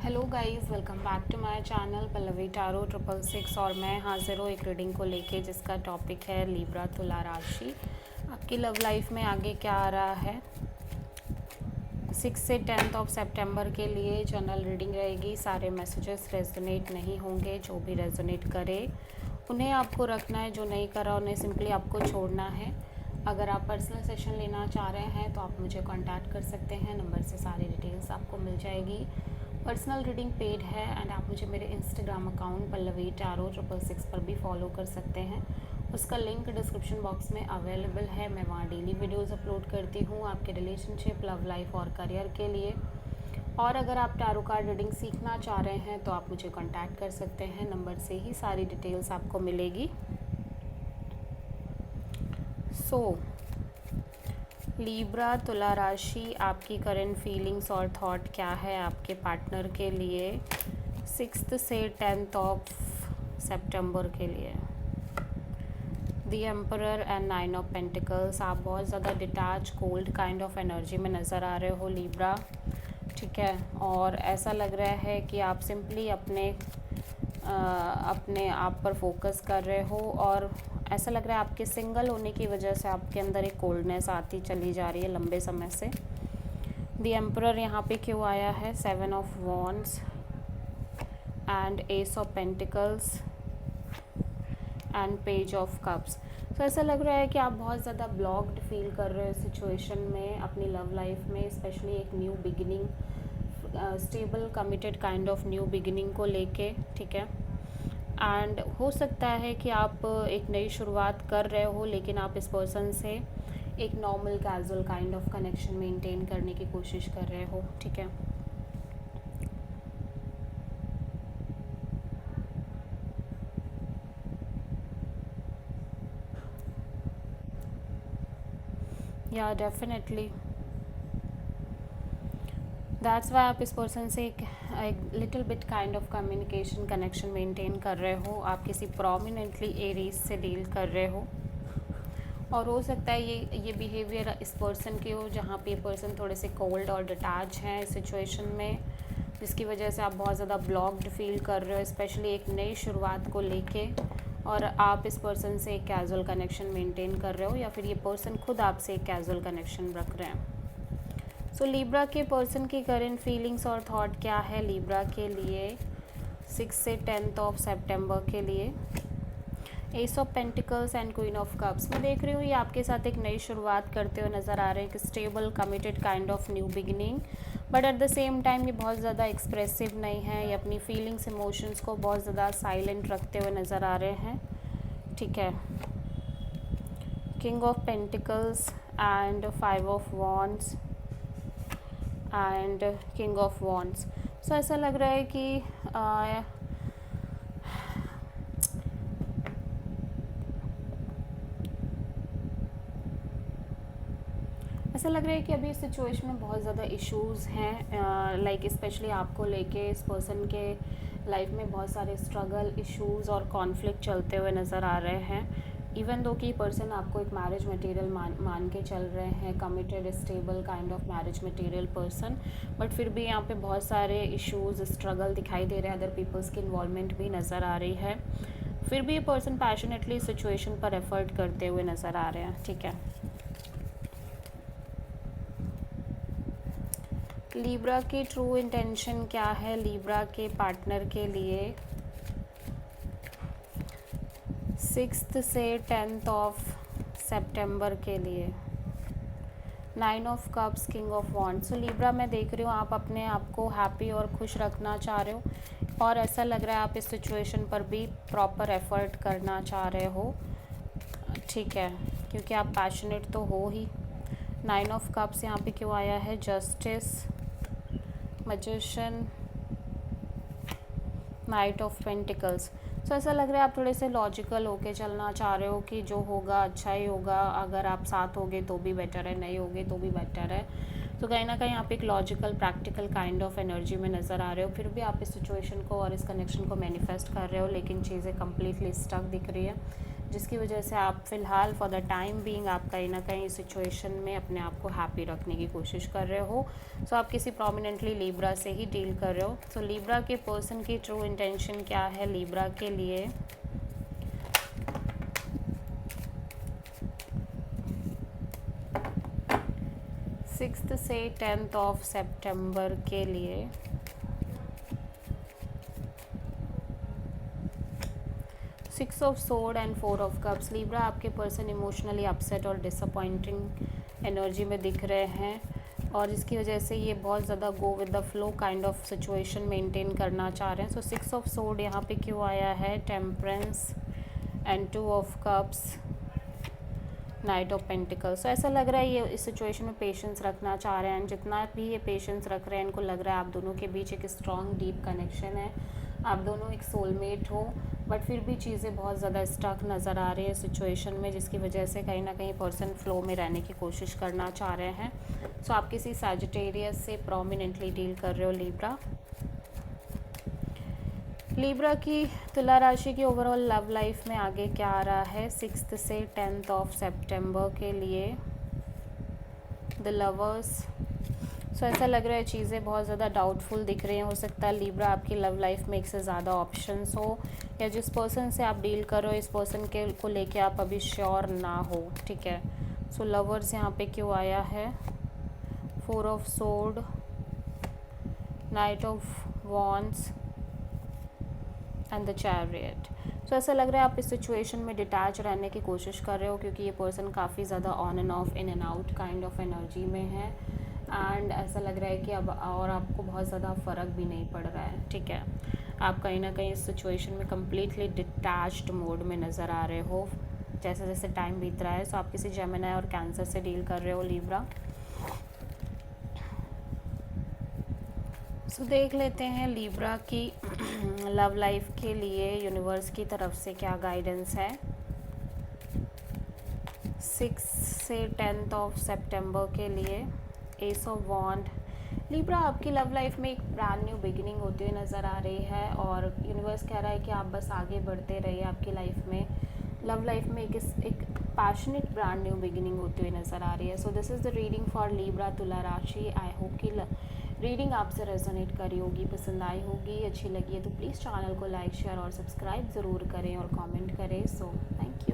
Hello guys, welcome back to my channel Pallavi tarot 666 और मैं हाजिर हूँ एक रीडिंग को लेके जिसका टॉपिक है लिब्रा तुला राशि। आपकी लव लाइफ में आगे क्या आ रहा है। 6 से 10 ऑफ सितंबर के लिए जनरल रीडिंग रहेगी। सारे मैसेजेस रेजोनेट नहीं होंगे। जो भी रेजोनेट करे उन्हें आपको रखना है, जो नहीं करा उन्हें सिंपली आपको छोड़ना है। अगर आप पर्सनल सेशन लेना चाह रहे हैं तो आप मुझे कांटेक्ट कर सकते हैं, नंबर से सारी डिटेल्स आपको मिल जाएगी। पर्सनल रीडिंग पेड है एंड आप मुझे मेरे इंस्टाग्राम अकाउंट पल्लवी टारो 666 पर भी फॉलो कर सकते हैं। उसका लिंक डिस्क्रिप्शन बॉक्स में अवेलेबल है। मैं वहाँ डेली वीडियोस अपलोड करती हूँ आपके रिलेशनशिप, लव लाइफ और करियर के लिए। और अगर आप टैरो कार्ड रीडिंग सीखना चाह रहे हैं तो आप मुझे कांटेक्ट कर सकते हैं, नंबर से ही सारी डिटेल्स आपको मिलेगी। लिब्रा तुला राशि, आपकी करंट फीलिंग्स और थॉट क्या है आपके पार्टनर के लिए 6 से 10 ऑफ सितंबर के लिए। The emperor and 9 of pentacles. आप बहुत ज़्यादा detach, cold kind of energy में नज़र आ रहे हो लिब्रा, ठीक है। और ऐसा लग रहा है कि आप सिंपली अपने आप पर फोकस कर रहे हो और ऐसा लग रहा है आपके सिंगल होने की वजह से आपके अंदर एक कोल्डनेस आती चली जा रही है लंबे समय से। द एम्परर यहाँ पे क्यों आया है? 7 of wands and S of pentacles and page of cups. तो ऐसा लग रहा है कि आप बहुत ज़्यादा ब्लॉक्ड फील कर रहे हो सिचुएशन में अपनी लव लाइफ में, स्पेशली एक new beginning, stable committed kind of new beginning को लेके, ठीक है। एंड हो सकता है कि आप एक नई शुरुआत कर रहे हो लेकिन आप इस पर्सन से एक normal casual kind of connection maintain करने की कोशिश कर रहे हो, ठीक है। या डेफिनेटली दैट्स वाई आप इस पर्सन से एक little bit kind of communication connection maintain कर रहे हो। आप किसी प्रोमिनेंटली एरीज से डील कर रहे हो और हो सकता है ये बिहेवियर इस पर्सन के हो जहाँ पे ये पर्सन थोड़े से कोल्ड और डिटैच हैं इस सिचुएशन में, जिसकी वजह से आप बहुत ज़्यादा ब्लॉक्ड फील कर रहे हो, स्पेशली एक नई शुरुआत को लेके। और आप इस पर्सन से एक कैजुअल कनेक्शन मेंटेन कर रहे हो या फिर ये पर्सन खुद आपसे एक कैजुअल कनेक्शन रख रहे हैं। सो लिब्रा के पर्सन की करंट फीलिंग्स और थॉट क्या है लिब्रा के लिए 6 से 10 ऑफ सितंबर के लिए। Ace of pentacles and queen of cups. मैं देख रही हूँ ये आपके साथ एक नई शुरुआत करते हुए नज़र आ रहे हैं, एक stable committed kind of new beginning, but at the same time ये बहुत ज़्यादा एक्सप्रेसिव नहीं है। ये अपनी फीलिंग्स, इमोशंस को बहुत ज़्यादा साइलेंट रखते हुए नज़र आ रहे हैं, ठीक है। King of pentacles and 5 of wands and king of wands. So ऐसा लग रहा है कि ऐसा लग रहा है कि अभी इस सिचुएशन में बहुत ज़्यादा इश्यूज़ हैं, लाइक स्पेशली आपको लेके इस पर्सन के लाइफ में बहुत सारे स्ट्रगल, इश्यूज़ और कॉन्फ्लिक्ट चलते हुए नज़र आ रहे हैं। इवन दो कि पर्सन आपको एक मैरिज मटेरियल मान के चल रहे हैं, committed stable kind of marriage material person, but फिर भी यहाँ पे बहुत सारे इश्यूज़, स्ट्रगल दिखाई दे रहे हैं, अदर पीपल्स की इन्वॉल्वमेंट भी नज़र आ रही है। फिर भी ये पर्सन पैशनेटली सिचुएशन पर एफर्ट करते हुए नज़र आ रहे हैं, ठीक है। लिब्रा की ट्रू इंटेंशन क्या है लिब्रा के पार्टनर के लिए 6 से 10 ऑफ सितंबर के लिए। 9 of cups, king of wands. So Libra मैं देख रही हूँ आप अपने आप को हैप्पी और खुश रखना चाह रहे हो और ऐसा लग रहा है आप इस सिचुएशन पर भी प्रॉपर एफर्ट करना चाह रहे हो, ठीक है, क्योंकि आप पैशनेट तो हो ही। 9 ऑफ कप्स यहाँ पे क्यों आया है? Justice, magician, knight of pentacles. So ऐसा लग रहा है आप थोड़े से लॉजिकल होके चलना चाह रहे हो कि जो होगा अच्छा ही होगा, अगर आप साथ होगे तो भी बेटर है, नहीं होगे तो भी बेटर है। तो कहीं ना कहीं आप एक logical, practical kind of energy में नज़र आ रहे हो। फिर भी आप इस सिचुएशन को और इस कनेक्शन को मैनिफेस्ट कर रहे हो लेकिन चीज़ें कम्प्लीटली स्टक दिख रही है। जिसकी वजह से आप फ़िलहाल फॉर द टाइम बीइंग आप कहीं ना कहीं सिचुएशन में अपने आप को हैप्पी रखने की कोशिश कर रहे हो। सो आप किसी प्रोमिनेंटली लिब्रा से ही डील कर रहे हो। सो लिब्रा के पर्सन की ट्रू इंटेंशन क्या है लिब्रा के लिए? 6 से 10 ऑफ सितंबर के लिए six of sword and 4 of cups. Libra आपके पर्सन इमोशनली अपसेट और डिसअपॉइंटिंग एनर्जी में दिख रहे हैं और इसकी वजह से ये बहुत ज़्यादा go with the flow kind of situation maintain करना चाह रहे हैं। सो 6 ऑफ सोर्ड यहाँ पे क्यों आया है? Temperance and 2 of cups, knight of pentacles. So ऐसा लग रहा है ये इस सिचुएशन में पेशेंस रखना चाह रहे हैं। जितना भी ये पेशेंस रख रहे हैं इनको लग रहा है आप दोनों के बीच एक स्ट्रॉन्ग डीप कनेक्शन है, आप दोनों एक सोलमेट हो, बट फिर भी चीज़ें बहुत ज़्यादा स्टक नज़र आ रही है सिचुएशन में, जिसकी वजह से कहीं ना कहीं पर्सन फ्लो में रहने की कोशिश करना चाह रहे हैं। सो आप किसी सैजिटेरियस से प्रोमिनेंटली डील कर रहे हो लिब्रा। लिब्रा की तुला राशि की ओवरऑल लव लाइफ में आगे क्या आ रहा है 6 से 10 ऑफ सितंबर के लिए? The lovers. सो ऐसा लग रहा है चीज़ें बहुत ज़्यादा डाउटफुल दिख रही हैं। हो सकता है लिब्रा आपकी लव लाइफ में एक से ज़्यादा ऑप्शंस हो, या जिस पर्सन से आप डील कर रहे हो इस पर्सन के को लेके आप अभी श्योर ना हो, ठीक है। सो लवर्स यहाँ पे क्यों आया है? 4 of sword, knight of wands and the chariot. So ऐसा लग रहा है आप इस सिचुएशन में डिटैच रहने की कोशिश कर रहे हो, क्योंकि ये पर्सन काफ़ी ज़्यादा on end of, in and out kind of energy में है। एंड ऐसा लग रहा है कि अब और आपको बहुत ज़्यादा फ़र्क भी नहीं पड़ रहा है, ठीक है। आप कहीं ना कहीं इस सिचुएशन में कम्प्लीटली डिटैच्ड मोड में नज़र आ रहे हो जैसे जैसे टाइम बीत रहा है। सो आप किसी जेमिनी और कैंसर से डील कर रहे हो लिब्रा। सो देख लेते हैं लिब्रा की लव लाइफ के लिए यूनिवर्स की तरफ से क्या गाइडेंस है 6 से 10 ऑफ सितंबर के लिए। Ace of wand. लिब्रा आपकी लव लाइफ में एक ब्रांड न्यू बिगिनिंग होती हुई नज़र आ रही है और यूनिवर्स कह रहा है कि आप बस आगे बढ़ते रहिए। आपकी लाइफ में लव लाइफ में एक पैशनेट ब्रांड न्यू बिगिनिंग होती हुई नज़र आ रही है। So this is the reading for Libra तुला राशि। आई होप कि रीडिंग आपसे रेजोनेट करी होगी, पसंद आई होगी, अच्छी लगी है तो प्लीज़ चैनल को लाइक शेयर और सब्सक्राइब ज़रूर करें और कमेंट करें। So thank you.